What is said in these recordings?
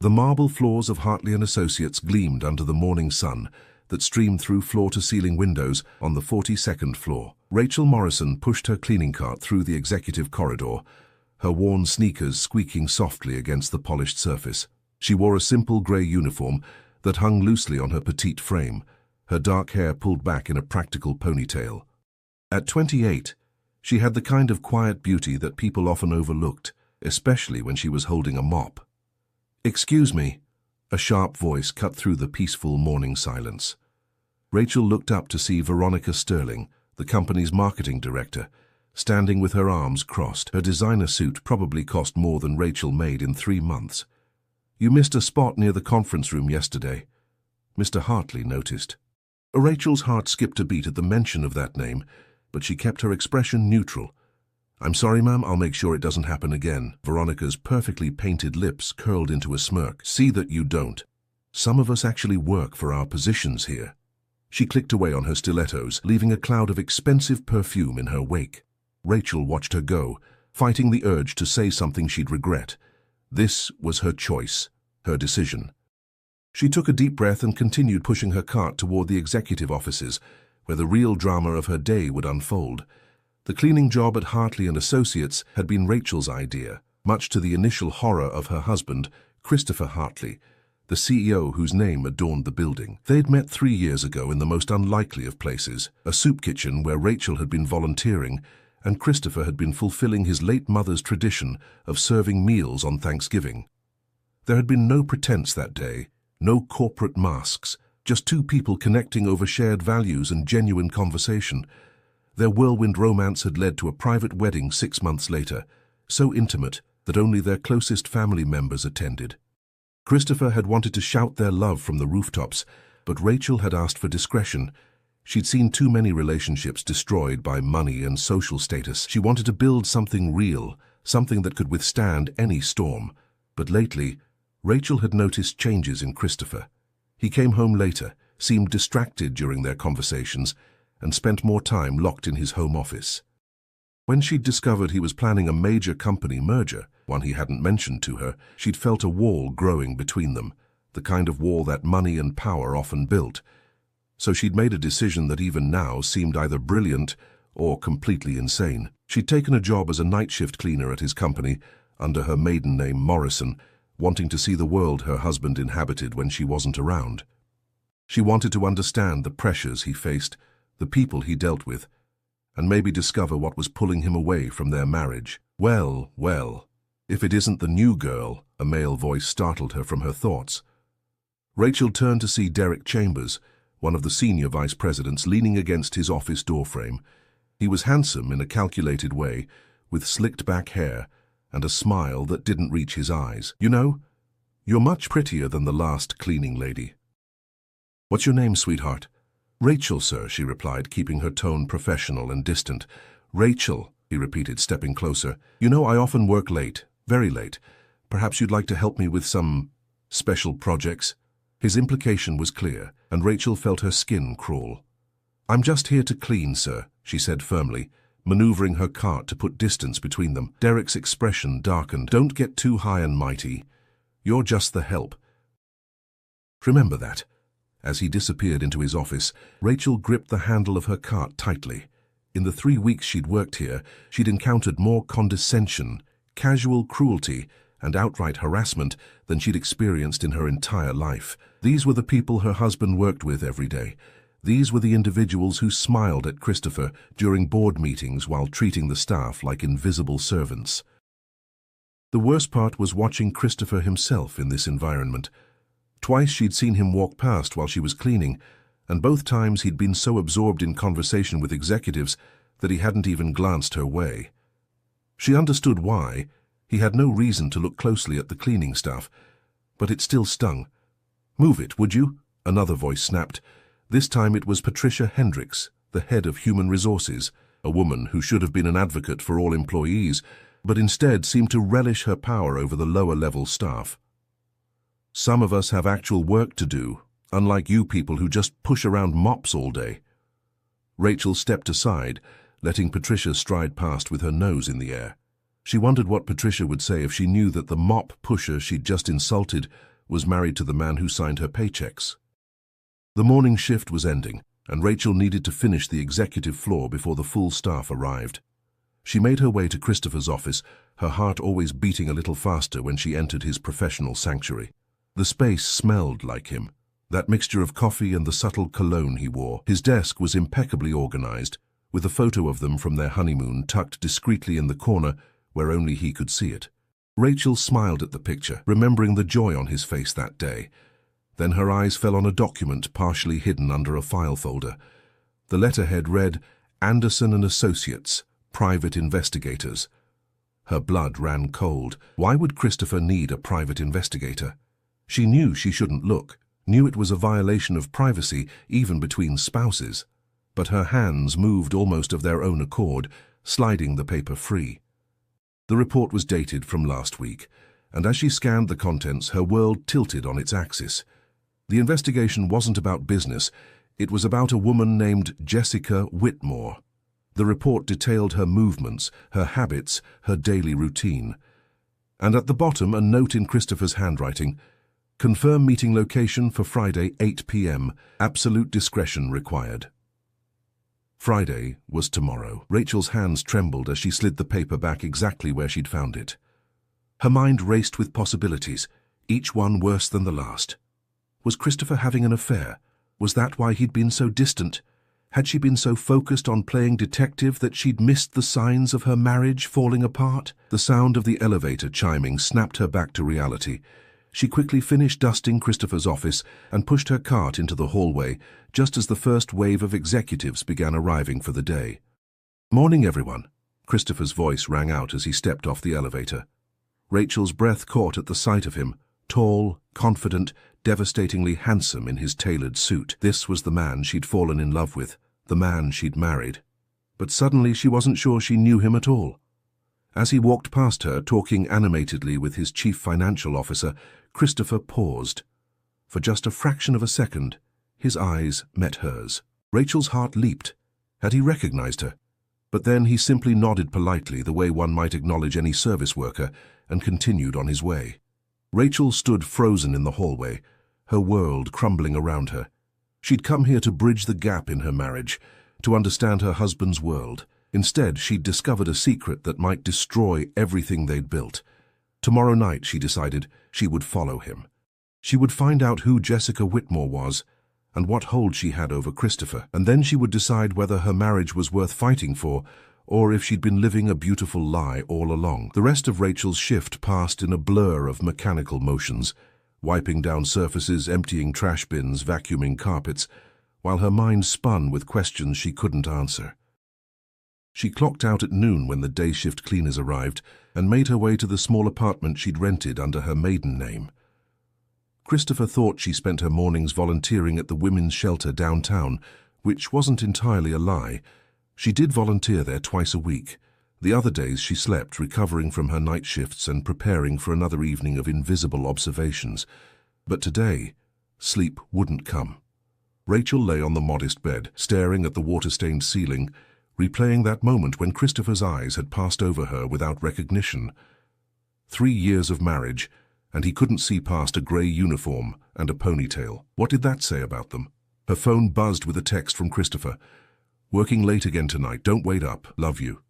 The marble floors of Hartley & Associates gleamed under the morning sun that streamed through floor-to-ceiling windows on the 42nd floor. Rachel Morrison pushed her cleaning cart through the executive corridor, her worn sneakers squeaking softly against the polished surface. She wore a simple grey uniform that hung loosely on her petite frame, her dark hair pulled back in a practical ponytail. At 28, she had the kind of quiet beauty that people often overlooked, especially when she was holding a mop. "Excuse me," a sharp voice cut through the peaceful morning silence. Rachel looked up to see Veronica Sterling, the company's marketing director, standing with her arms crossed. Her designer suit probably cost more than Rachel made in 3 months. "You missed a spot near the conference room yesterday," Mr. Hartley noticed. Rachel's heart skipped a beat at the mention of that name, but she kept her expression neutral. "I'm sorry, ma'am, I'll make sure it doesn't happen again." Veronica's perfectly painted lips curled into a smirk. "See that you don't. Some of us actually work for our positions here." She clicked away on her stilettos, leaving a cloud of expensive perfume in her wake. Rachel watched her go, fighting the urge to say something she'd regret. This was her choice, her decision. She took a deep breath and continued pushing her cart toward the executive offices, where the real drama of her day would unfold. The cleaning job at Hartley & Associates had been Rachel's idea, much to the initial horror of her husband, Christopher Hartley, the CEO whose name adorned the building. They'd met 3 years ago in the most unlikely of places, a soup kitchen where Rachel had been volunteering and Christopher had been fulfilling his late mother's tradition of serving meals on Thanksgiving. There had been no pretense that day, no corporate masks, just 2 people connecting over shared values and genuine conversation. Their whirlwind romance had led to a private wedding 6 months later, so intimate that only their closest family members attended. Christopher had wanted to shout their love from the rooftops, but Rachel had asked for discretion. She'd seen too many relationships destroyed by money and social status. She wanted to build something real, something that could withstand any storm. But lately, Rachel had noticed changes in Christopher. He came home later, seemed distracted during their conversations, and spent more time locked in his home office. When she'd discovered he was planning a major company merger, one he hadn't mentioned to her, she'd felt a wall growing between them, the kind of wall that money and power often built. So she'd made a decision that even now seemed either brilliant or completely insane. She'd taken a job as a night shift cleaner at his company, under her maiden name Morrison, wanting to see the world her husband inhabited when she wasn't around. She wanted to understand the pressures he faced, the people he dealt with, and maybe discover what was pulling him away from their marriage. "Well, well, if it isn't the new girl," a male voice startled her from her thoughts. Rachel turned to see Derek Chambers, one of the senior vice presidents, leaning against his office doorframe. He was handsome in a calculated way, with slicked back hair and a smile that didn't reach his eyes. "You know, you're much prettier than the last cleaning lady." "What's your name, sweetheart?" "Rachel, sir," she replied, keeping her tone professional and distant. "Rachel," he repeated, stepping closer. "You know, I often work late, very late. Perhaps you'd like to help me with some special projects?" His implication was clear, and Rachel felt her skin crawl. "I'm just here to clean, sir," she said firmly, maneuvering her cart to put distance between them. Derek's expression darkened. "Don't get too high and mighty. You're just the help. Remember that." As he disappeared into his office, Rachel gripped the handle of her cart tightly. In the 3 weeks she'd worked here, she'd encountered more condescension, casual cruelty, and outright harassment than she'd experienced in her entire life. These were the people her husband worked with every day. These were the individuals who smiled at Christopher during board meetings while treating the staff like invisible servants. The worst part was watching Christopher himself in this environment. Twice she'd seen him walk past while she was cleaning, and both times he'd been so absorbed in conversation with executives that he hadn't even glanced her way. She understood why. He had no reason to look closely at the cleaning staff, but it still stung. "Move it, would you?" another voice snapped. This time it was Patricia Hendricks, the head of Human Resources, a woman who should have been an advocate for all employees, but instead seemed to relish her power over the lower-level staff. "Some of us have actual work to do, unlike you people who just push around mops all day." Rachel stepped aside, letting Patricia stride past with her nose in the air. She wondered what Patricia would say if she knew that the mop pusher she'd just insulted was married to the man who signed her paychecks. The morning shift was ending, and Rachel needed to finish the executive floor before the full staff arrived. She made her way to Christopher's office, her heart always beating a little faster when she entered his professional sanctuary. The space smelled like him, that mixture of coffee and the subtle cologne he wore. His desk was impeccably organized, with a photo of them from their honeymoon tucked discreetly in the corner where only he could see it. Rachel smiled at the picture, remembering the joy on his face that day. Then her eyes fell on a document partially hidden under a file folder. The letterhead read, "Anderson and Associates, Private Investigators." Her blood ran cold. Why would Christopher need a private investigator? She knew she shouldn't look, knew it was a violation of privacy even between spouses. But her hands moved almost of their own accord, sliding the paper free. The report was dated from last week, and as she scanned the contents, her world tilted on its axis. The investigation wasn't about business, it was about a woman named Jessica Whitmore. The report detailed her movements, her habits, her daily routine. And at the bottom, a note in Christopher's handwriting: "Confirm meeting location for Friday, 8 p.m. Absolute discretion required." Friday was tomorrow. Rachel's hands trembled as she slid the paper back exactly where she'd found it. Her mind raced with possibilities, each one worse than the last. Was Christopher having an affair? Was that why he'd been so distant? Had she been so focused on playing detective that she'd missed the signs of her marriage falling apart? The sound of the elevator chiming snapped her back to reality. She quickly finished dusting Christopher's office and pushed her cart into the hallway just as the first wave of executives began arriving for the day. "Morning, everyone," Christopher's voice rang out as he stepped off the elevator. Rachel's breath caught at the sight of him, tall, confident, devastatingly handsome in his tailored suit. This was the man she'd fallen in love with, the man she'd married. But suddenly she wasn't sure she knew him at all. As he walked past her, talking animatedly with his chief financial officer, Christopher paused. For just a fraction of a second, his eyes met hers. Rachel's heart leaped. Had he recognized her? But then he simply nodded politely, the way one might acknowledge any service worker, and continued on his way. Rachel stood frozen in the hallway, her world crumbling around her. She'd come here to bridge the gap in her marriage, to understand her husband's world. Instead, she'd discovered a secret that might destroy everything they'd built. Tomorrow night, she decided, she would follow him. She would find out who Jessica Whitmore was and what hold she had over Christopher, and then she would decide whether her marriage was worth fighting for or if she'd been living a beautiful lie all along. The rest of Rachel's shift passed in a blur of mechanical motions, wiping down surfaces, emptying trash bins, vacuuming carpets, while her mind spun with questions she couldn't answer. She clocked out at noon when the day shift cleaners arrived and made her way to the small apartment she'd rented under her maiden name. Christopher thought she spent her mornings volunteering at the women's shelter downtown, which wasn't entirely a lie. She did volunteer there twice a week. The other days she slept, recovering from her night shifts and preparing for another evening of invisible observations. But today, sleep wouldn't come. Rachel lay on the modest bed, staring at the water-stained ceiling, replaying that moment when Christopher's eyes had passed over her without recognition. 3 years of marriage, and he couldn't see past a grey uniform and a ponytail. What did that say about them? Her phone buzzed with a text from Christopher. "Working late again tonight, don't wait up, love you."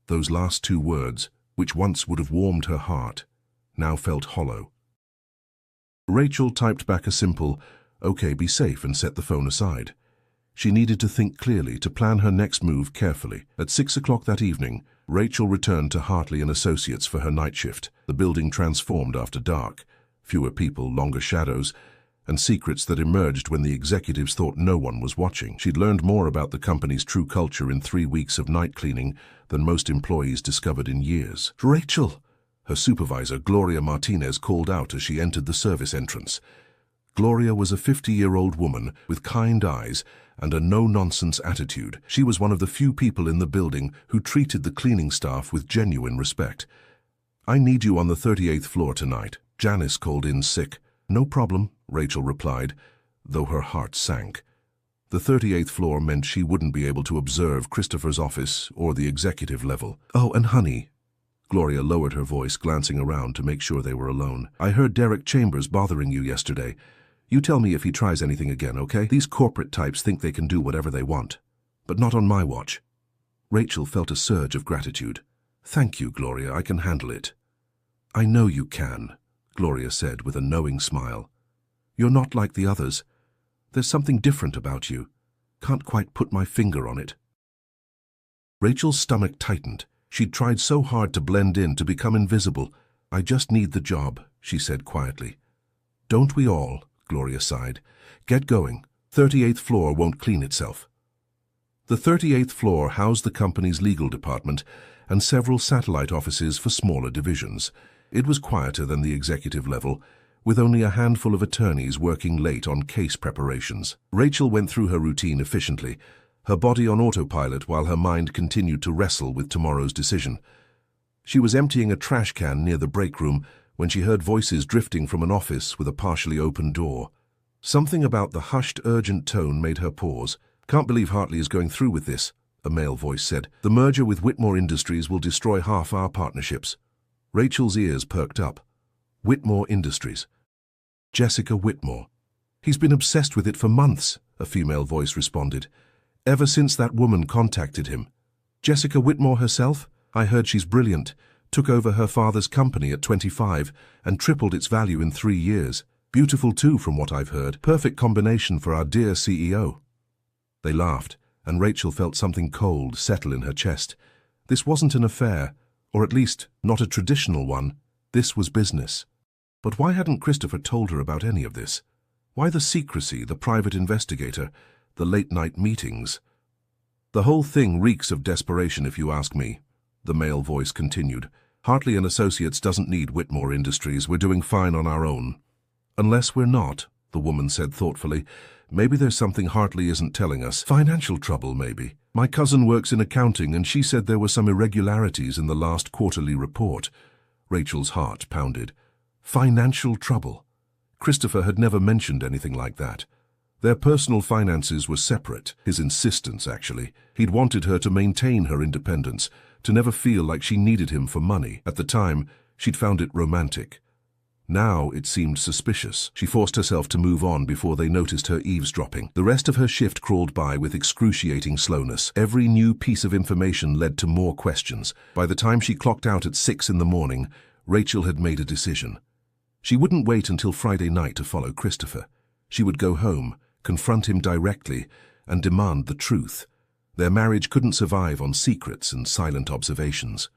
Those last 2 words, which once would have warmed her heart, now felt hollow. Rachel typed back a simple, "Okay, be safe," and set the phone aside. She needed to think clearly, to plan her next move carefully. At 6 o'clock that evening, Rachel returned to Hartley and Associates for her night shift. The building transformed after dark. Fewer people, longer shadows, and secrets that emerged when the executives thought no one was watching. She'd learned more about the company's true culture in 3 weeks of night cleaning than most employees discovered in years. "Rachel!" Her supervisor, Gloria Martinez, called out as she entered the service entrance. Gloria was a 50-year-old woman with kind eyes and a no-nonsense attitude. She was one of the few people in the building who treated the cleaning staff with genuine respect. "I need you on the 38th floor tonight. Janice called in sick." "No problem," Rachel replied, though her heart sank. The 38th floor meant she wouldn't be able to observe Christopher's office or the executive level. "Oh, and honey," Gloria lowered her voice, glancing around to make sure they were alone. "I heard Derek Chambers bothering you yesterday. You tell me if he tries anything again, okay? These corporate types think they can do whatever they want. But not on my watch." Rachel felt a surge of gratitude. "Thank you, Gloria, I can handle it." "I know you can," Gloria said with a knowing smile. "You're not like the others. There's something different about you. Can't quite put my finger on it." Rachel's stomach tightened. She'd tried so hard to blend in, to become invisible. "I just need the job," she said quietly. "Don't we all?" Gloria sighed. "Get going. 38th floor won't clean itself." The 38th floor housed the company's legal department and several satellite offices for smaller divisions. It was quieter than the executive level, with only a handful of attorneys working late on case preparations. Rachel went through her routine efficiently, her body on autopilot while her mind continued to wrestle with tomorrow's decision. She was emptying a trash can near the break room when she heard voices drifting from an office with a partially open door. Something about the hushed, urgent tone made her pause. "Can't believe Hartley is going through with this," a male voice said. "The merger with Whitmore Industries will destroy half our partnerships." Rachel's ears perked up. Whitmore Industries. Jessica Whitmore. "He's been obsessed with it for months," a female voice responded. "Ever since that woman contacted him." "Jessica Whitmore herself? I heard she's brilliant. Took over her father's company at 25 and tripled its value in 3 years. Beautiful too, from what I've heard. Perfect combination for our dear CEO." They laughed, and Rachel felt something cold settle in her chest. This wasn't an affair, or at least not a traditional one. This was business. But why hadn't Christopher told her about any of this? Why the secrecy, the private investigator, the late-night meetings? "The whole thing reeks of desperation, if you ask me," the male voice continued. "Hartley & Associates doesn't need Whitmore Industries. We're doing fine on our own." "Unless we're not," the woman said thoughtfully. "Maybe there's something Hartley isn't telling us. Financial trouble, maybe. My cousin works in accounting, and she said there were some irregularities in the last quarterly report." Rachel's heart pounded. Financial trouble. Christopher had never mentioned anything like that. Their personal finances were separate, his insistence, actually. He'd wanted her to maintain her independence, to never feel like she needed him for money. At the time, she'd found it romantic. Now it seemed suspicious. She forced herself to move on before they noticed her eavesdropping. The rest of her shift crawled by with excruciating slowness. Every new piece of information led to more questions. By the time she clocked out at 6 in the morning, Rachel had made a decision. She wouldn't wait until Friday night to follow Christopher. She would go home, confront him directly, and demand the truth. Their marriage couldn't survive on secrets and silent observations.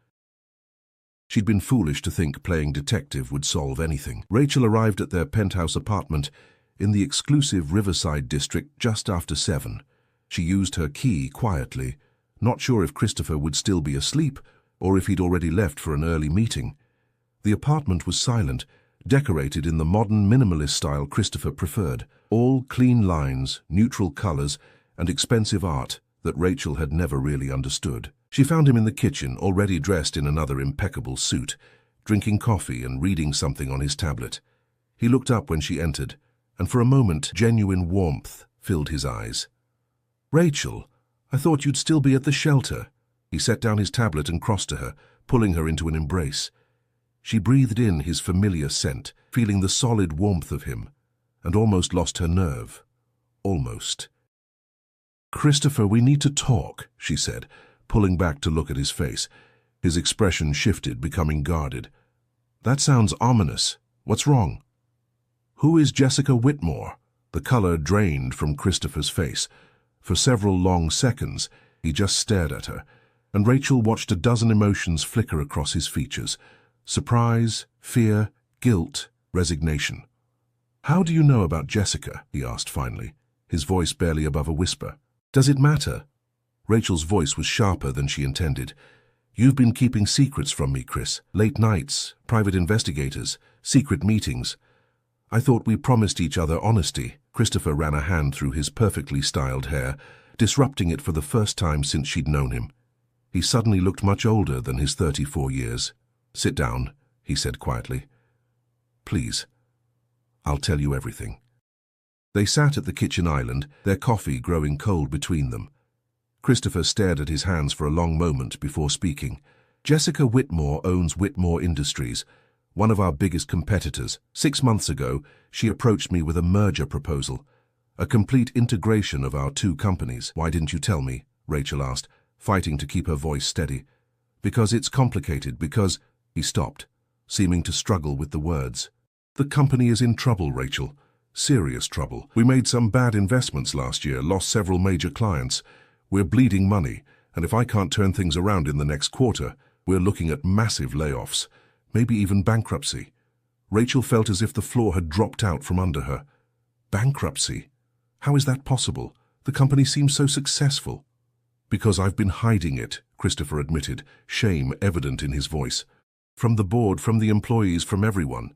She'd been foolish to think playing detective would solve anything. Rachel arrived at their penthouse apartment in the exclusive Riverside district just after 7. She used her key quietly, not sure if Christopher would still be asleep or if he'd already left for an early meeting. The apartment was silent, decorated in the modern minimalist style Christopher preferred. All clean lines, neutral colors, and expensive art that Rachel had never really understood. She found him in the kitchen, already dressed in another impeccable suit, drinking coffee and reading something on his tablet. He looked up when she entered, and for a moment genuine warmth filled his eyes. "Rachel, I thought you'd still be at the shelter." He set down his tablet and crossed to her, pulling her into an embrace. She breathed in his familiar scent, feeling the solid warmth of him, and almost lost her nerve. Almost. "Christopher, we need to talk," she said, pulling back to look at his face. His expression shifted, becoming guarded. "That sounds ominous. What's wrong?" "Who is Jessica Whitmore?" The color drained from Christopher's face. For several long seconds, he just stared at her, and Rachel watched a dozen emotions flicker across his features. Surprise, fear, guilt, resignation. "How do you know about Jessica?" he asked finally, his voice barely above a whisper. "Does it matter?" Rachel's voice was sharper than she intended. "You've been keeping secrets from me, Chris. Late nights, private investigators, secret meetings. I thought we promised each other honesty." Christopher ran a hand through his perfectly styled hair, disrupting it for the first time since she'd known him. He suddenly looked much older than his 34 years. "Sit down," he said quietly. "Please. I'll tell you everything." They sat at the kitchen island, their coffee growing cold between them. Christopher stared at his hands for a long moment before speaking. Jessica Whitmore owns Whitmore Industries, one of our biggest competitors. 6 months ago, she approached me with a merger proposal, a complete integration of our two companies. Why didn't you tell me? Rachel asked, fighting to keep her voice steady. Because it's complicated, because... He stopped, seeming to struggle with the words. The company is in trouble, Rachel. Serious trouble. We made some bad investments last year, lost several major clients. We're bleeding money, and if I can't turn things around in the next quarter, we're looking at massive layoffs, maybe even bankruptcy. Rachel felt as if the floor had dropped out from under her. Bankruptcy? How is that possible? The company seems so successful. Because I've been hiding it, Christopher admitted, shame evident in his voice. From the board, from the employees, from everyone.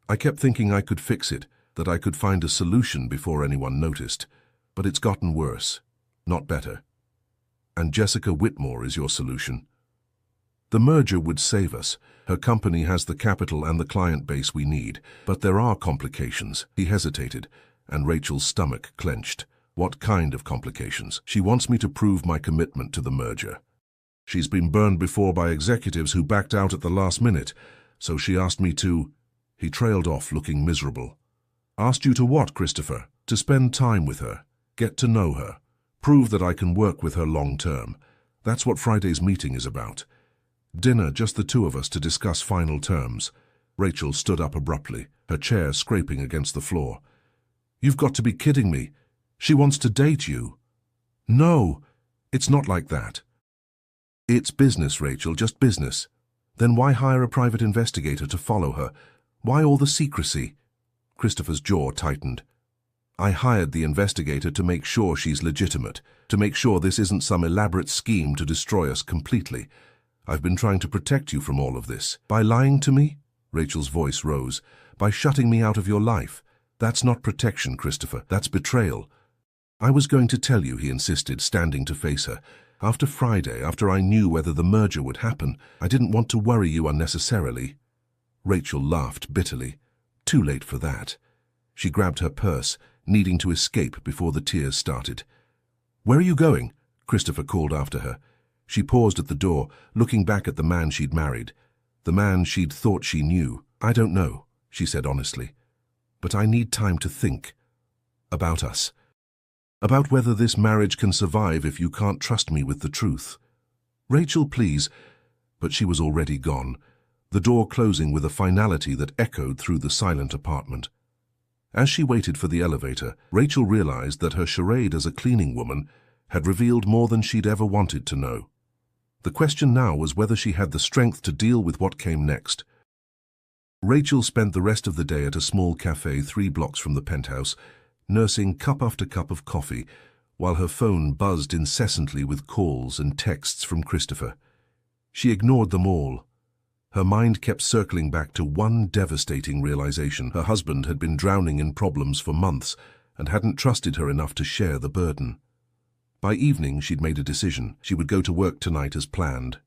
I kept thinking I could fix it, that I could find a solution before anyone noticed. But it's gotten worse, not better. And Jessica Whitmore is your solution. The merger would save us. Her company has the capital and the client base we need. But there are complications. He hesitated, and Rachel's stomach clenched. What kind of complications? She wants me to prove my commitment to the merger. She's been burned before by executives who backed out at the last minute, so she asked me to... He trailed off, looking miserable. Asked you to what, Christopher? To spend time with her, get to know her, prove that I can work with her long term. That's what Friday's meeting is about. Dinner, just the two of us to discuss final terms. Rachel stood up abruptly, her chair scraping against the floor. You've got to be kidding me. She wants to date you. No, it's not like that. It's business, Rachel, just business. Then why hire a private investigator to follow her? Why all the secrecy? Christopher's jaw tightened. I hired the investigator to make sure she's legitimate, to make sure this isn't some elaborate scheme to destroy us completely. I've been trying to protect you from all of this. By lying to me? Rachel's voice rose. By shutting me out of your life. That's not protection, Christopher. That's betrayal. I was going to tell you, he insisted, standing to face her. After Friday, after I knew whether the merger would happen, I didn't want to worry you unnecessarily. Rachel laughed bitterly. Too late for that. She grabbed her purse, needing to escape before the tears started. Where are you going? Christopher called after her. She paused at the door, looking back at the man she'd married, the man she'd thought she knew. I don't know, she said honestly. But I need time to think. About us. About whether this marriage can survive if you can't trust me with the truth. Rachel, please. But she was already gone, the door closing with a finality that echoed through the silent apartment. As she waited for the elevator, Rachel realized that her charade as a cleaning woman had revealed more than she'd ever wanted to know. The question now was whether she had the strength to deal with what came next. Rachel spent the rest of the day at a small cafe 3 blocks from the penthouse, nursing cup after cup of coffee, while her phone buzzed incessantly with calls and texts from Christopher. She ignored them all. Her mind kept circling back to one devastating realization. Her husband had been drowning in problems for months and hadn't trusted her enough to share the burden. By evening, she'd made a decision. She would go to work tonight as planned.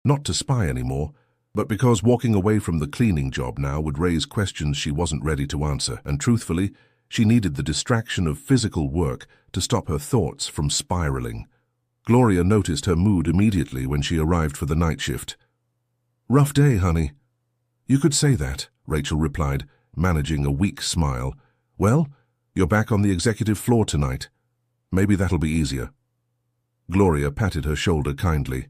Not to spy anymore, but because walking away from the cleaning job now would raise questions she wasn't ready to answer, and truthfully, she needed the distraction of physical work to stop her thoughts from spiraling. Gloria noticed her mood immediately when she arrived for the night shift. Rough day, honey. You could say that, Rachel replied, managing a weak smile. Well, you're back on the executive floor tonight. Maybe that'll be easier. Gloria patted her shoulder kindly.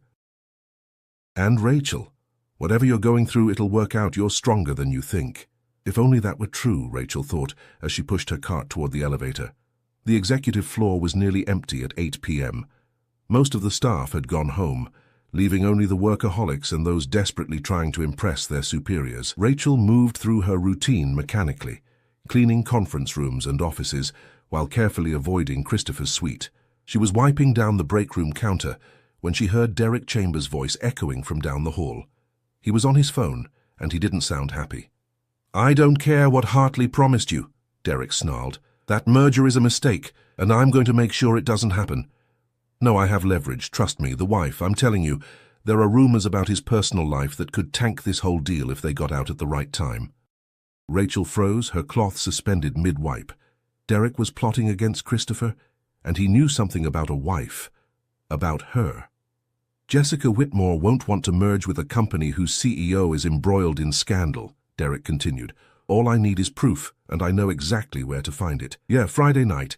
And Rachel, whatever you're going through, it'll work out. You're stronger than you think. If only that were true, Rachel thought as she pushed her cart toward the elevator. The executive floor was nearly empty at 8 p.m. Most of the staff had gone home, leaving only the workaholics and those desperately trying to impress their superiors. Rachel moved through her routine mechanically, cleaning conference rooms and offices while carefully avoiding Christopher's suite. She was wiping down the break room counter when she heard Derek Chambers' voice echoing from down the hall. He was on his phone, and he didn't sound happy. I don't care what Hartley promised you, Derek snarled. That merger is a mistake, and I'm going to make sure it doesn't happen. No, I have leverage, trust me, the wife, I'm telling you. There are rumors about his personal life that could tank this whole deal if they got out at the right time. Rachel froze, her cloth suspended mid-wipe. Derek was plotting against Christopher, and he knew something about a wife, about her. Jessica Whitmore won't want to merge with a company whose CEO is embroiled in scandal, Derek continued. All I need is proof, and I know exactly where to find it. Yeah, Friday night.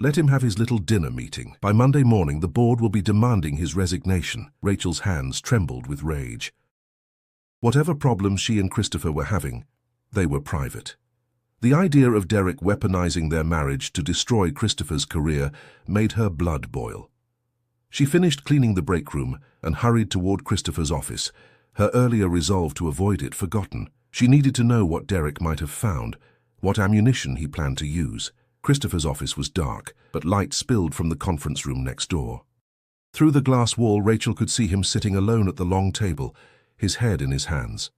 Let him have his little dinner meeting. By Monday morning, the board will be demanding his resignation. Rachel's hands trembled with rage. Whatever problems she and Christopher were having, they were private. The idea of Derek weaponizing their marriage to destroy Christopher's career made her blood boil. She finished cleaning the break room and hurried toward Christopher's office, her earlier resolve to avoid it forgotten. She needed to know what Derek might have found, what ammunition he planned to use. Christopher's office was dark, but light spilled from the conference room next door. Through the glass wall, Rachel could see him sitting alone at the long table, his head in his hands.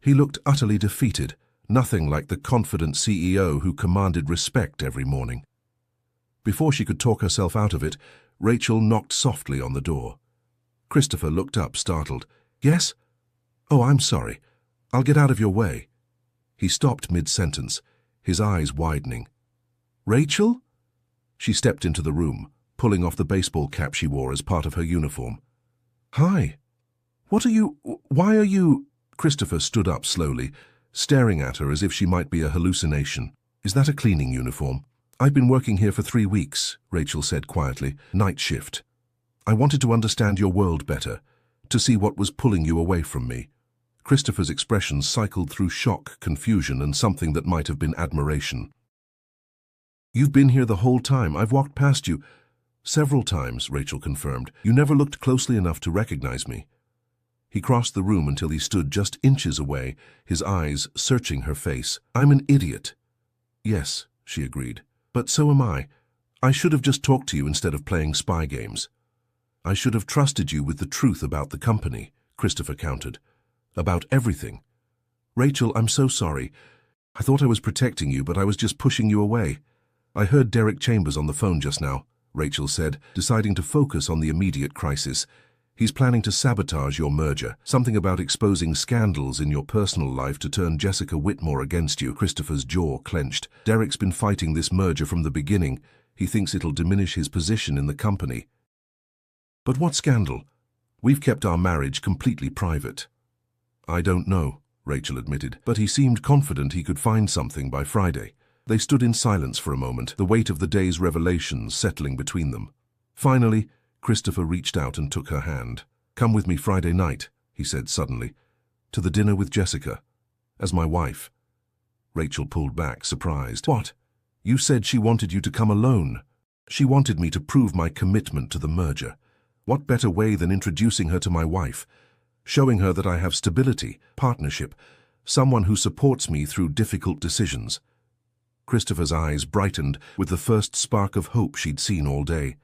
He looked utterly defeated, nothing like the confident CEO who commanded respect every morning. Before she could talk herself out of it, Rachel knocked softly on the door. Christopher looked up, startled. Yes? Oh, I'm sorry. I'll get out of your way. He stopped mid-sentence, his eyes widening. Rachel? She stepped into the room, pulling off the baseball cap she wore as part of her uniform. Hi. Why are you... Christopher stood up slowly, staring at her as if she might be a hallucination. Is that a cleaning uniform? I've been working here for 3 weeks, Rachel said quietly. Night shift. I wanted to understand your world better, to see what was pulling you away from me. Christopher's expression cycled through shock, confusion, and something that might have been admiration. You've been here the whole time. I've walked past you. Several times, Rachel confirmed. You never looked closely enough to recognize me. He crossed the room until he stood just inches away, his eyes searching her face. I'm an idiot. Yes, she agreed. But so am I. I should have just talked to you instead of playing spy games. I should have trusted you with the truth about the company, Christopher countered. About everything. Rachel, I'm so sorry. I thought I was protecting you, but I was just pushing you away. I heard Derek Chambers on the phone just now, Rachel said, deciding to focus on the immediate crisis. He's planning to sabotage your merger, something about exposing scandals in your personal life to turn Jessica Whitmore against you. Christopher's jaw clenched. Derek's been fighting this merger from the beginning. He thinks it'll diminish his position in the company. But what scandal? We've kept our marriage completely private. I don't know, Rachel admitted, but he seemed confident he could find something by Friday. They stood in silence for a moment, the weight of the day's revelations settling between them. Finally, Christopher reached out and took her hand. Come with me Friday night, he said suddenly, to the dinner with Jessica, as my wife. Rachel pulled back, surprised. What? You said she wanted you to come alone. She wanted me to prove my commitment to the merger. What better way than introducing her to my wife, showing her that I have stability, partnership, someone who supports me through difficult decisions. Christopher's eyes brightened with the first spark of hope she'd seen all day.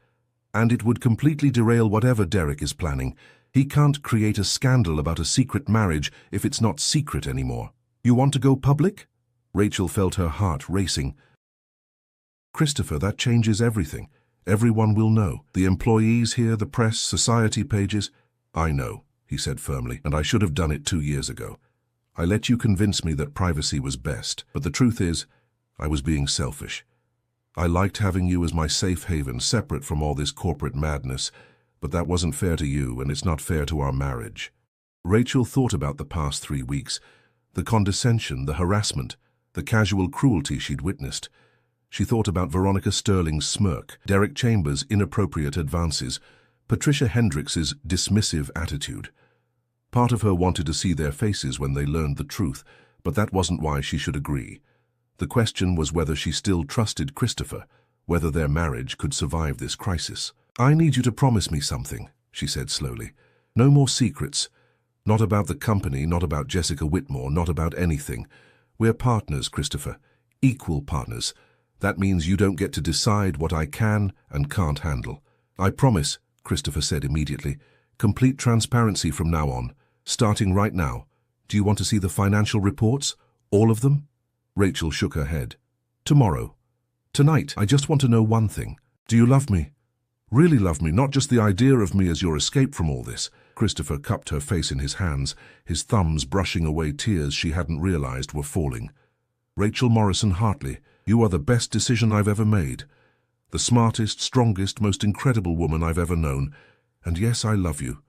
And it would completely derail whatever Derek is planning. He can't create a scandal about a secret marriage if it's not secret anymore. You want to go public? Rachel felt her heart racing. Christopher, that changes everything. Everyone will know. The employees here, the press, society pages. I know, he said firmly, and I should have done it 2 years ago. I let you convince me that privacy was best, but the truth is, I was being selfish. I liked having you as my safe haven, separate from all this corporate madness, but that wasn't fair to you, and it's not fair to our marriage. Rachel thought about the past 3 weeks, the condescension, the harassment, the casual cruelty she'd witnessed. She thought about Veronica Sterling's smirk, Derek Chambers' inappropriate advances, Patricia Hendricks's dismissive attitude. Part of her wanted to see their faces when they learned the truth, but that wasn't why she should agree. The question was whether she still trusted Christopher, whether their marriage could survive this crisis. I need you to promise me something, she said slowly. No more secrets. Not about the company, not about Jessica Whitmore, not about anything. We're partners, Christopher. Equal partners. That means you don't get to decide what I can and can't handle. I promise, Christopher said immediately. Complete transparency from now on. Starting right now. Do you want to see the financial reports? All of them? Rachel shook her head. Tomorrow. Tonight, I just want to know one thing. Do you love me? Really love me, not just the idea of me as your escape from all this. Christopher cupped her face in his hands, his thumbs brushing away tears she hadn't realized were falling. Rachel Morrison Hartley, you are the best decision I've ever made. The smartest, strongest, most incredible woman I've ever known. And yes, I love you.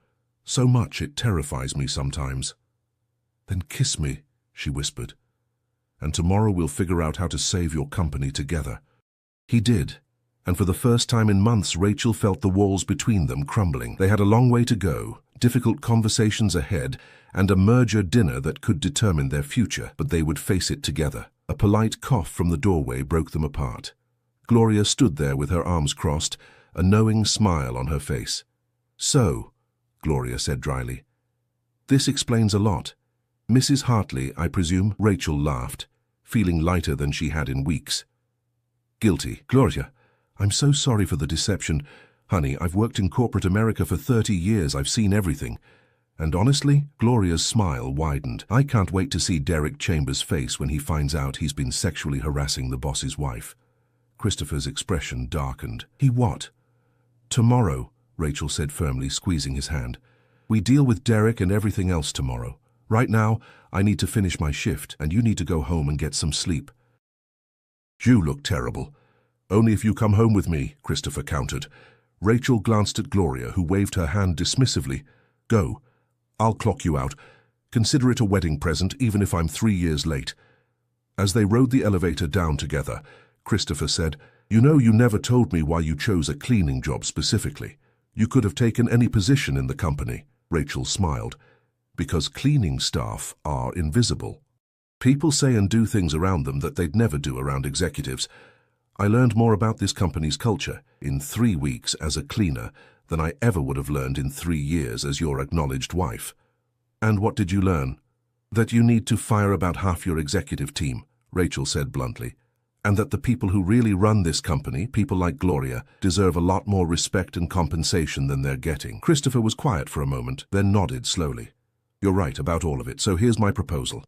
So much it terrifies me sometimes. Then kiss me, she whispered, and tomorrow we'll figure out how to save your company together. He did, and for the first time in months Rachel felt the walls between them crumbling. They had a long way to go, difficult conversations ahead, and a merger dinner that could determine their future, but they would face it together. A polite cough from the doorway broke them apart. Gloria stood there with her arms crossed, a knowing smile on her face. "So," Gloria said dryly, "this explains a lot. Mrs. Hartley, I presume?" Rachel laughed, feeling lighter than she had in weeks. "Guilty. Gloria, I'm so sorry for the deception. Honey, I've worked in corporate America for 30 years. I've seen everything. And honestly," Gloria's smile widened, "I can't wait to see Derek Chambers' face when he finds out he's been sexually harassing the boss's wife." Christopher's expression darkened. "He what?" "Tomorrow," Rachel said firmly, squeezing his hand. "We deal with Derek and everything else tomorrow. Right now, I need to finish my shift, and you need to go home and get some sleep." "You look terrible. Only if you come home with me," Christopher countered. Rachel glanced at Gloria, who waved her hand dismissively. "Go. I'll clock you out. Consider it a wedding present, even if I'm 3 years late." As they rode the elevator down together, Christopher said, "You know, you never told me why you chose a cleaning job specifically. You could have taken any position in the company." Rachel smiled. "Because cleaning staff are invisible. People say and do things around them that they'd never do around executives. I learned more about this company's culture in 3 weeks as a cleaner than I ever would have learned in 3 years as your acknowledged wife." "And what did you learn?" "That you need to fire about half your executive team," Rachel said bluntly, "and that the people who really run this company, people like Gloria, deserve a lot more respect and compensation than they're getting." Christopher was quiet for a moment, then nodded slowly. "You're right about all of it, so here's my proposal.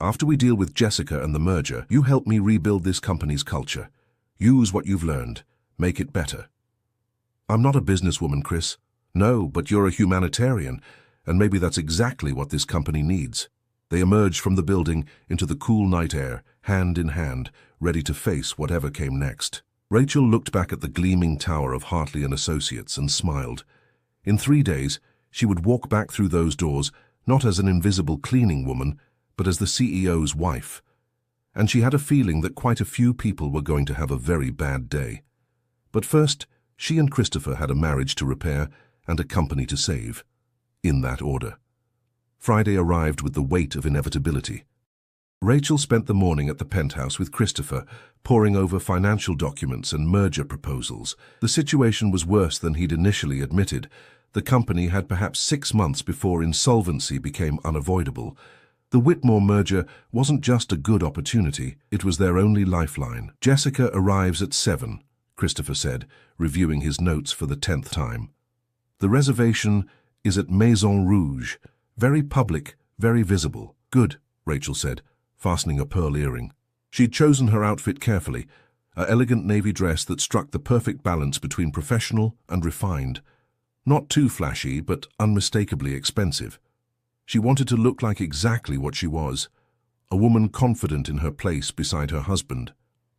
After we deal with Jessica and the merger, you help me rebuild this company's culture. Use what you've learned. Make it better." "I'm not a businesswoman, Chris." "No, but you're a humanitarian, and maybe that's exactly what this company needs." They emerged from the building into the cool night air, hand in hand, ready to face whatever came next. Rachel looked back at the gleaming tower of Hartley & Associates and smiled. In 3 days, she would walk back through those doors, not as an invisible cleaning woman, but as the CEO's wife. And she had a feeling that quite a few people were going to have a very bad day. But first, she and Christopher had a marriage to repair and a company to save. In that order. Friday arrived with the weight of inevitability. Rachel spent the morning at the penthouse with Christopher, poring over financial documents and merger proposals. The situation was worse than he'd initially admitted. The company had perhaps 6 months before insolvency became unavoidable. The Whitmore merger wasn't just a good opportunity, it was their only lifeline. "Jessica arrives at 7, Christopher said, reviewing his notes for the 10th time. "The reservation is at Maison Rouge. Very public, very visible." "Good," Rachel said, fastening a pearl earring. She'd chosen her outfit carefully, an elegant navy dress that struck the perfect balance between professional and refined. Not too flashy, but unmistakably expensive. She wanted to look like exactly what she was, a woman confident in her place beside her husband.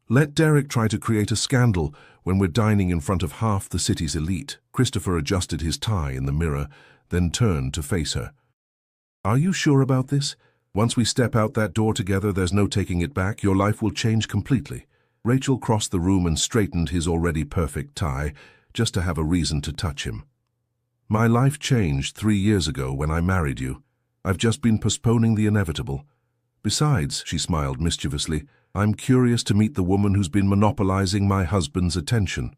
"Let Derek try to create a scandal when we're dining in front of half the city's elite." Christopher adjusted his tie in the mirror, then turned to face her. "Are you sure about this? Once we step out that door together, there's no taking it back. Your life will change completely." Rachel crossed the room and straightened his already perfect tie, just to have a reason to touch him. "My life changed 3 years ago when I married you. I've just been postponing the inevitable. Besides," she smiled mischievously, "I'm curious to meet the woman who's been monopolizing my husband's attention."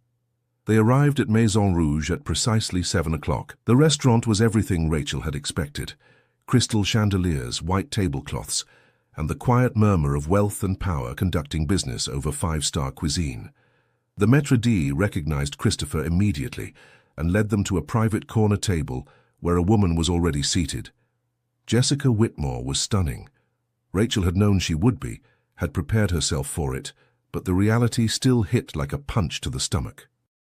They arrived at Maison Rouge at precisely 7 o'clock. The restaurant was everything Rachel had expected. Crystal chandeliers, white tablecloths, and the quiet murmur of wealth and power conducting business over 5-star cuisine. The maître d' recognized Christopher immediately and led them to a private corner table where a woman was already seated. Jessica Whitmore was stunning. Rachel had known she would be, had prepared herself for it, but the reality still hit like a punch to the stomach.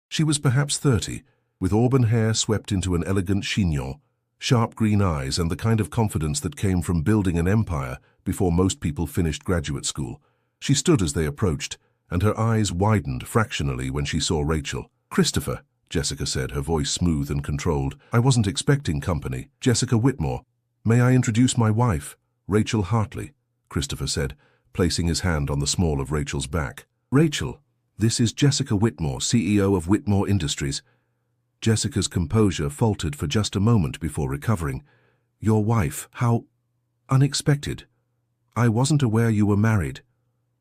She was perhaps 30, with auburn hair swept into an elegant chignon, sharp green eyes, and the kind of confidence that came from building an empire before most people finished graduate school. She stood as they approached, and her eyes widened fractionally when she saw Rachel. "Christopher," Jessica said, her voice smooth and controlled. I wasn't expecting company. Jessica Whitmore. May I introduce my wife? Rachel Hartley, Christopher said, placing his hand on the small of Rachel's back. Rachel, this is Jessica Whitmore, CEO of Whitmore Industries. Jessica's composure faltered for just a moment before recovering. Your wife, how unexpected. I wasn't aware you were married.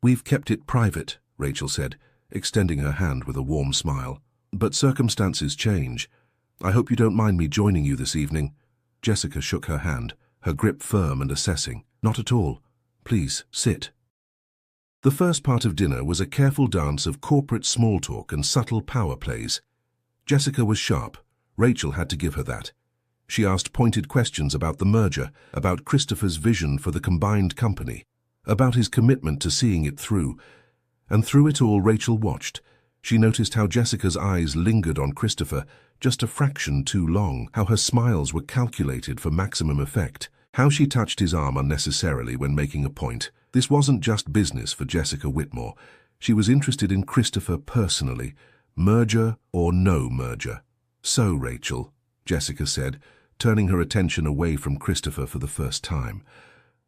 We've kept it private, Rachel said, extending her hand with a warm smile. But circumstances change. I hope you don't mind me joining you this evening. Jessica shook her hand, her grip firm and assessing. Not at all. Please, sit. The first part of dinner was a careful dance of corporate small talk and subtle power plays. Jessica was sharp. Rachel had to give her that. She asked pointed questions about the merger, about Christopher's vision for the combined company, about his commitment to seeing it through. And through it all, Rachel watched. She noticed how Jessica's eyes lingered on Christopher just a fraction too long, how her smiles were calculated for maximum effect, how she touched his arm unnecessarily when making a point. This wasn't just business for Jessica Whitmore. She was interested in Christopher personally, merger or no merger. So, Rachel, Jessica said, turning her attention away from Christopher for the first time.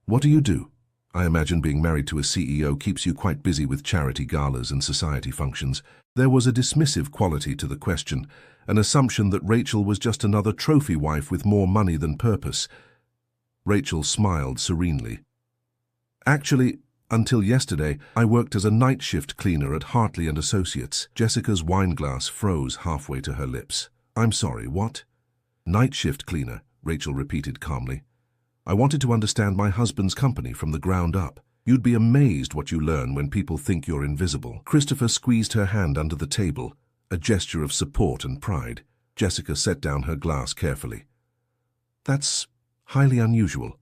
What do you do? I imagine being married to a CEO keeps you quite busy with charity galas and society functions. There was a dismissive quality to the question, an assumption that Rachel was just another trophy wife with more money than purpose. Rachel smiled serenely. Actually, until yesterday, I worked as a night shift cleaner at Hartley & Associates. Jessica's wineglass froze halfway to her lips. I'm sorry, what? Night shift cleaner, Rachel repeated calmly. I wanted to understand my husband's company from the ground up. You'd be amazed what you learn when people think you're invisible. Christopher squeezed her hand under the table, a gesture of support and pride. Jessica set down her glass carefully. That's highly unusual.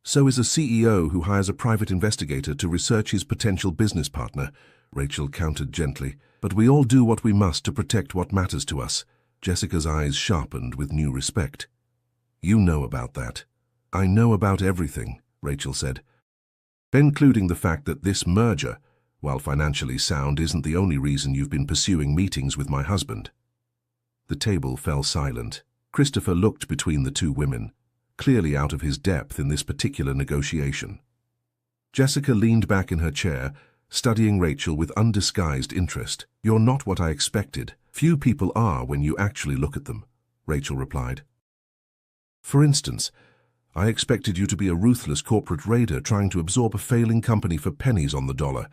So is a CEO who hires a private investigator to research his potential business partner, Rachel countered gently. But we all do what we must to protect what matters to us. Jessica's eyes sharpened with new respect. You know about that. I know about everything, Rachel said, including the fact that this merger, while financially sound, isn't the only reason you've been pursuing meetings with my husband. The table fell silent. Christopher looked between the two women, clearly out of his depth in this particular negotiation. Jessica leaned back in her chair, studying Rachel with undisguised interest. You're not what I expected. Few people are when you actually look at them, Rachel replied. For instance, I expected you to be a ruthless corporate raider trying to absorb a failing company for pennies on the dollar.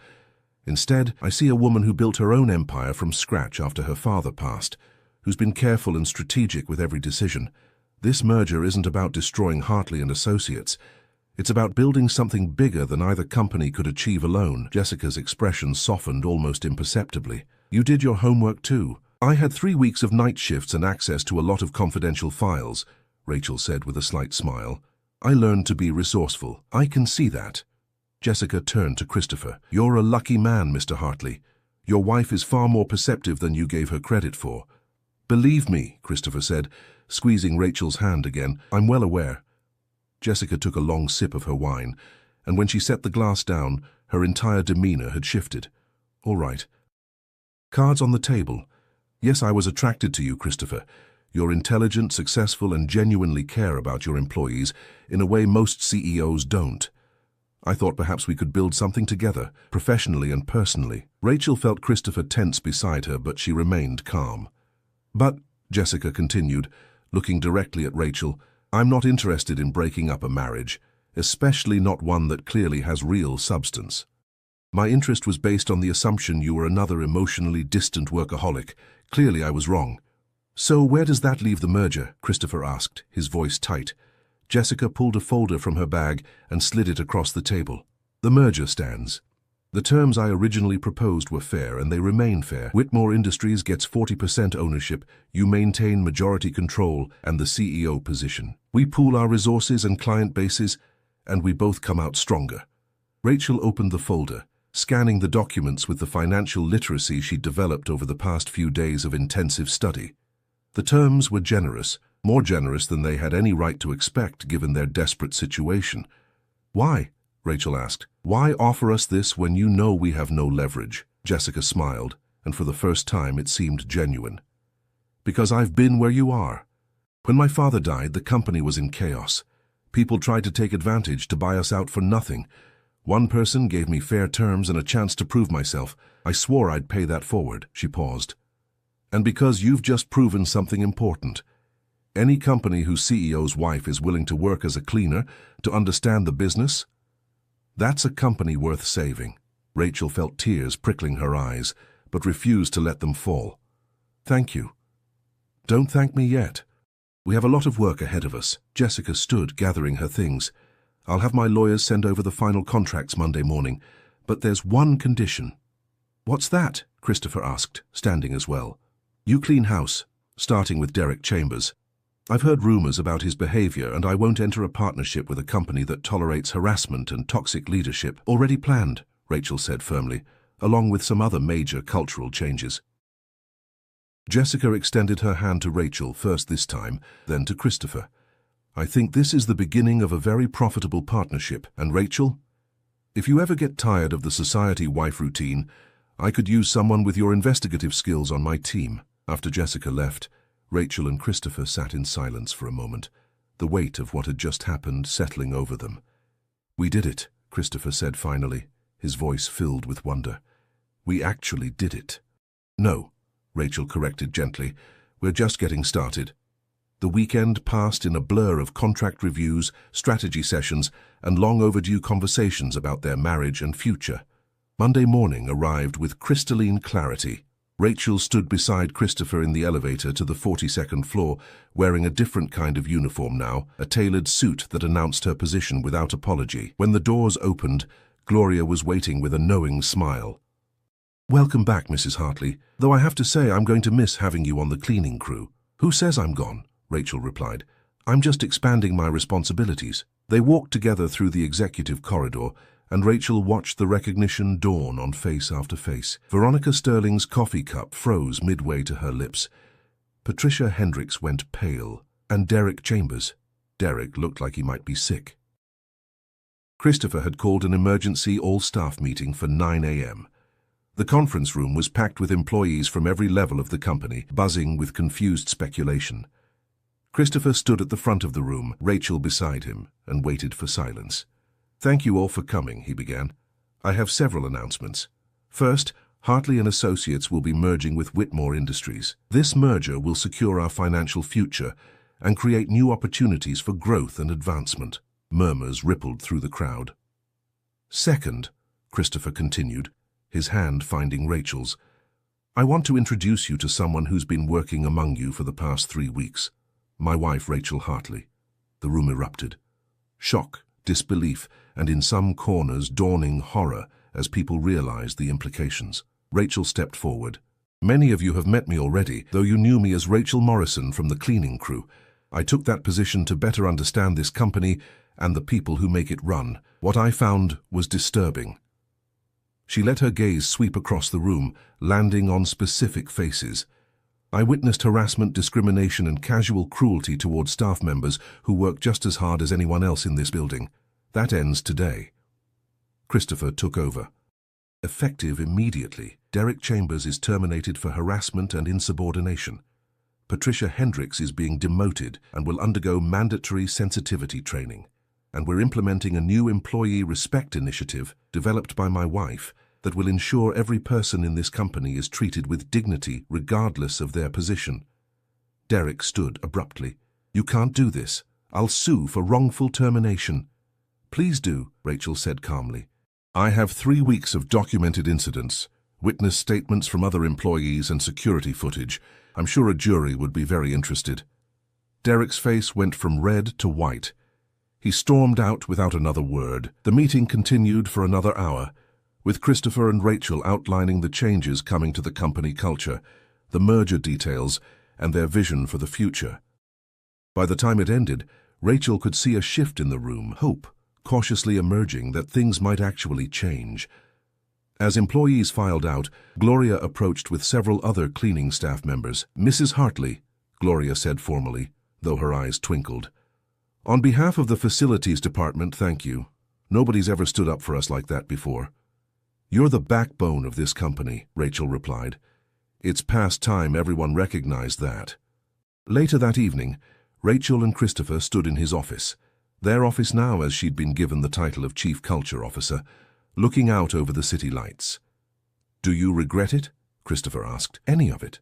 Instead, I see a woman who built her own empire from scratch after her father passed, who's been careful and strategic with every decision. This merger isn't about destroying Hartley & Associates. It's about building something bigger than either company could achieve alone. Jessica's expression softened almost imperceptibly. You did your homework too. I had 3 weeks of night shifts and access to a lot of confidential files, Rachel said with a slight smile. I learned to be resourceful. I can see that. Jessica turned to Christopher. You're a lucky man, Mr. Hartley. Your wife is far more perceptive than you gave her credit for. Believe me, Christopher said, squeezing Rachel's hand again. I'm well aware. Jessica took a long sip of her wine, and when she set the glass down, her entire demeanor had shifted. All right. Cards on the table. Yes, I was attracted to you, Christopher. You're intelligent, successful, and genuinely care about your employees in a way most CEOs don't. I thought perhaps we could build something together, professionally and personally. Rachel felt Christopher tense beside her, but she remained calm. But, Jessica continued, looking directly at Rachel, I'm not interested in breaking up a marriage, especially not one that clearly has real substance. My interest was based on the assumption you were another emotionally distant workaholic. Clearly I was wrong. So where does that leave the merger? Christopher asked, his voice tight. Jessica pulled a folder from her bag and slid it across the table. The merger stands. The terms I originally proposed were fair, and they remain fair. Whitmore Industries gets 40% ownership, you maintain majority control and the CEO position. We pool our resources and client bases, and we both come out stronger. Rachel opened the folder, scanning the documents with the financial literacy she'd developed over the past few days of intensive study. The terms were generous, more generous than they had any right to expect given their desperate situation. Why? Rachel asked. Why offer us this when you know we have no leverage? Jessica smiled, and for the first time it seemed genuine. Because I've been where you are. When my father died, the company was in chaos. People tried to take advantage to buy us out for nothing. One person gave me fair terms and a chance to prove myself. I swore I'd pay that forward." She paused. "And because you've just proven something important. Any company whose CEO's wife is willing to work as a cleaner, to understand the business, that's a company worth saving." Rachel felt tears prickling her eyes, but refused to let them fall. "Thank you." "Don't thank me yet. We have a lot of work ahead of us." Jessica stood, gathering her things. "I'll have my lawyers send over the final contracts Monday morning, but there's one condition." "What's that?" Christopher asked, standing as well. "You clean house, starting with Derek Chambers. I've heard rumors about his behavior, and I won't enter a partnership with a company that tolerates harassment and toxic leadership." "Already planned," Rachel said firmly, along with some other major cultural changes. Jessica extended her hand to Rachel, first this time, then to Christopher. "I think this is the beginning of a very profitable partnership, and Rachel, if you ever get tired of the society wife routine, I could use someone with your investigative skills on my team." After Jessica left, Rachel and Christopher sat in silence for a moment, the weight of what had just happened settling over them. "We did it," Christopher said finally, his voice filled with wonder. "We actually did it." "No," Rachel corrected gently. "We're just getting started." The weekend passed in a blur of contract reviews, strategy sessions, and long overdue conversations about their marriage and future. Monday morning arrived with crystalline clarity. Rachel stood beside Christopher in the elevator to the 42nd floor, wearing a different kind of uniform now, a tailored suit that announced her position without apology. When the doors opened, Gloria was waiting with a knowing smile. "Welcome back, Mrs. Hartley, though I have to say I'm going to miss having you on the cleaning crew." "Who says I'm gone?" Rachel replied. "I'm just expanding my responsibilities." They walked together through the executive corridor, and Rachel watched the recognition dawn on face after face. Veronica Sterling's coffee cup froze midway to her lips. Patricia Hendricks went pale, and Derek Chambers. Derek looked like he might be sick. Christopher had called an emergency all-staff meeting for 9 a.m. The conference room was packed with employees from every level of the company, buzzing with confused speculation. Christopher stood at the front of the room, Rachel beside him, and waited for silence. "Thank you all for coming," he began. "I have several announcements. First, Hartley & Associates will be merging with Whitmore Industries. This merger will secure our financial future and create new opportunities for growth and advancement." Murmurs rippled through the crowd. "Second," Christopher continued, his hand finding Rachel's, "I want to introduce you to someone who's been working among you for the past 3 weeks. My wife, Rachel Hartley." The room erupted. Shock, disbelief, and in some corners dawning horror as people realized the implications. Rachel stepped forward. "Many of you have met me already, though you knew me as Rachel Morrison from the cleaning crew. I took that position to better understand this company and the people who make it run. What I found was disturbing." She let her gaze sweep across the room, landing on specific faces. "I witnessed harassment, discrimination, and casual cruelty toward staff members who work just as hard as anyone else in this building. That ends today." Christopher took over. "Effective immediately, Derek Chambers is terminated for harassment and insubordination. Patricia Hendricks is being demoted and will undergo mandatory sensitivity training. And we're implementing a new employee respect initiative developed by my wife that will ensure every person in this company is treated with dignity regardless of their position." Derek stood abruptly. "You can't do this. I'll sue for wrongful termination." "Please do," Rachel said calmly. "I have 3 weeks of documented incidents, witness statements from other employees and security footage. I'm sure a jury would be very interested." Derek's face went from red to white. He stormed out without another word. The meeting continued for another hour, with Christopher and Rachel outlining the changes coming to the company culture, the merger details, and their vision for the future. By the time it ended, Rachel could see a shift in the room, hope cautiously emerging that things might actually change. As employees filed out, Gloria approached with several other cleaning staff members. "Mrs. Hartley," Gloria said formally, though her eyes twinkled. "On behalf of the facilities department, thank you. Nobody's ever stood up for us like that before." "You're the backbone of this company," Rachel replied. It's past time everyone recognized that. Later that evening, Rachel and Christopher stood in his office, their office now as she'd been given the title of Chief Culture Officer, looking out over the city lights. "Do you regret it?" Christopher asked. "Any of it?"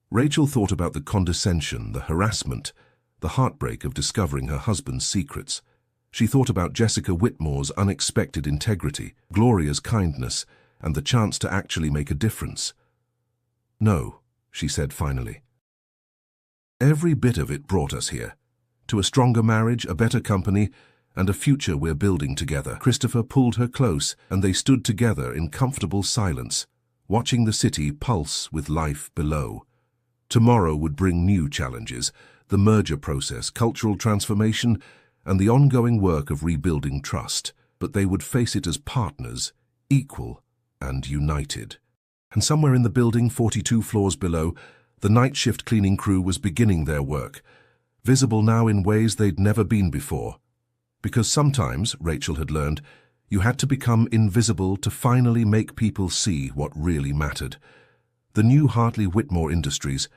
Rachel thought about the condescension, the harassment, the heartbreak of discovering her husband's secrets. She thought about Jessica Whitmore's unexpected integrity, Gloria's kindness, and the chance to actually make a difference. "No," she said finally. "Every bit of it brought us here. To a stronger marriage, a better company, and a future we're building together." Christopher pulled her close, and they stood together in comfortable silence, watching the city pulse with life below. Tomorrow would bring new challenges, the merger process, cultural transformation, and the ongoing work of rebuilding trust. But they would face it as partners, equal and united. And somewhere in the building, 42 floors below, the night shift cleaning crew was beginning their work, visible now in ways they'd never been before. Because sometimes, Rachel had learned, you had to become invisible to finally make people see what really mattered. The new Hartley Whitmore Industries